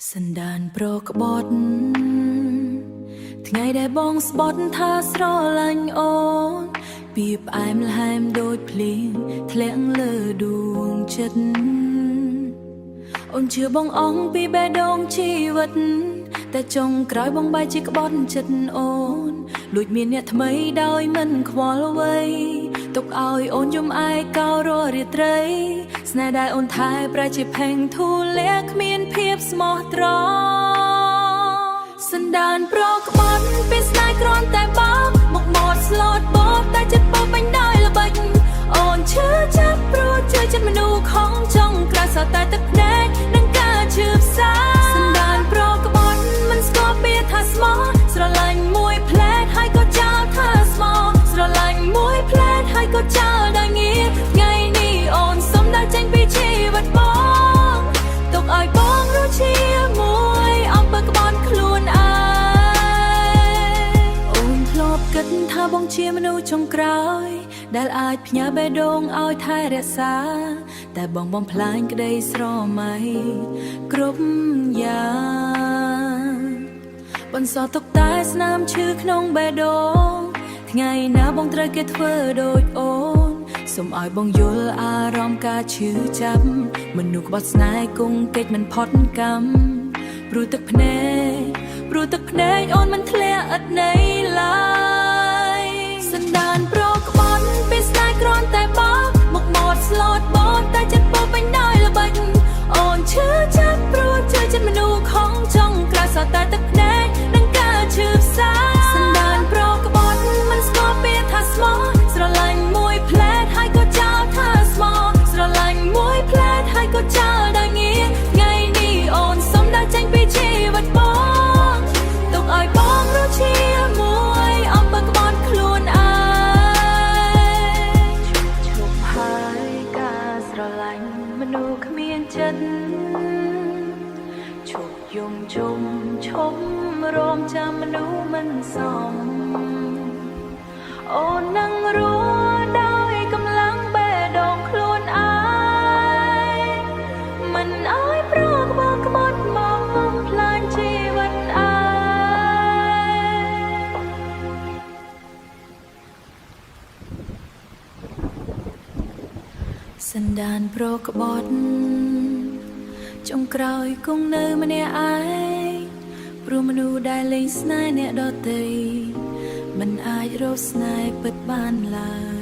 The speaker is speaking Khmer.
សណ្ដានប្រក្បត់ថ្ងៃដែលបងស្បត់ថាស្រឡាញ់អូនពីផ្អែមល្ហែមដូចភ្លៀងធ្លាក់លើដួងចិត្តអូនជឿបងអងពីបេះដូងជីវិតតែចុងក្រោយបងបែរជាក្បត់ចិត្តអូនលួចមានអ្នកថ្មីដោយមិនខ្វល់អ្វីទុកឲ្យអូនយំឯកោរាល់រាត្រីស្នេហ៍ដែលអូនថែប្រែជាផេងធូរលាគ្មានភាពស្មោះត្រង់សណ្ដានប្រក្បត់ពេលស្នេហ៍គ្រាន់តែបោកមកម៉ត់ស្លូតបោកតែចិត្តពោពេញដោយល្បិចអូនឈឺចាប់ព្រោះជឿចិត្តមនុស្សខំចង់ក្រៅសតែទឹកភ្នែកនឹងការឈឺផ្សាសណ្ដានប្រក្បត់មិនស្គាល់ពីថាស្មោះស្រឡាញ់មួយផ្លែតហើយក៏ចោលថាស្មោះស្រឡាញ់មួយផ្លែតហើយក៏ចោលដោយងារថ្ងៃនេះអូនសុំដើរចេញពីជីវិតបងទុកឲ្យបងរស់ជាមួយអំពើក្បត់ខ្លួនឯងអូនធ្លាប់គិតថាបងជាមនុស្សចុងក្រោយដែលអាចផ្ញើបេះដូងឲ្យថែរក្សាតែបងបំផ្លាញក្តីស្រមៃគ្រប់យ៉ាងបន្សល់ទុកតែស្នាមឈឺក្នុងបេះដូងថ្ងៃណាបងត្រូវគេធ្វើដូចអូនសូមឲ្យបងយល់អារម្មណ៍ការឈឺចាប់មនុស្សក្បត់ស្នេហ៍គង់កិច្ចមិនផុតកម្មព្រោះទឹកភ្នែកអូនមិនធ្លាក់ឥតន័យឡើយសណ្ដានប្រក្បត់ពេលស្នេហ៍គ្រាន់តែបោកមកម៉ត់ស្លូតបោកតែចិត្តពោពេញដោយល្បិចអូនឈឺចាប់ព្រោះជឿចិត្តមនុស្សខំចង់ក្រៅសតែទឹកភ្នែកនឹងការឈឺផ្សាសណ្ដានប្រក្បត់មិនស្គាល់ពីថាស្មោះស្រឡាញ់មួយផ្លែតហើយក៏ចោលថាស្មោះស្រឡាញ់មួយផ្លែតហើយក៏ចោលដោយងារថ្ងៃនេះអូនសុំដើរចេញពីជីវិតបងទុកឲ្យបងរស់ជាមួយអំពើក្បត់ខ្លួនឯងឈប់ហើយការស្រឡាញ់មនុស្សគ្មានចិត្តឈប់យំជុំឈប់រំចាំមនុស្សមិនសមអូននឹងរស់ដោយកម្លាំងបេះដូងខ្លួនឯងមិនឲ្យប្រកបក្បត់មកបំផ្លាញជីវិតឯងសណ្ដានប្រក្បត់ចុងក្រោយគង់នៅម្នាក់ឯងព្រោះមនុស្សដែលលេងស្នេហ៍អ្នកដទៃមិនអាចរកស្នេហ៍ពិតបានឡើយ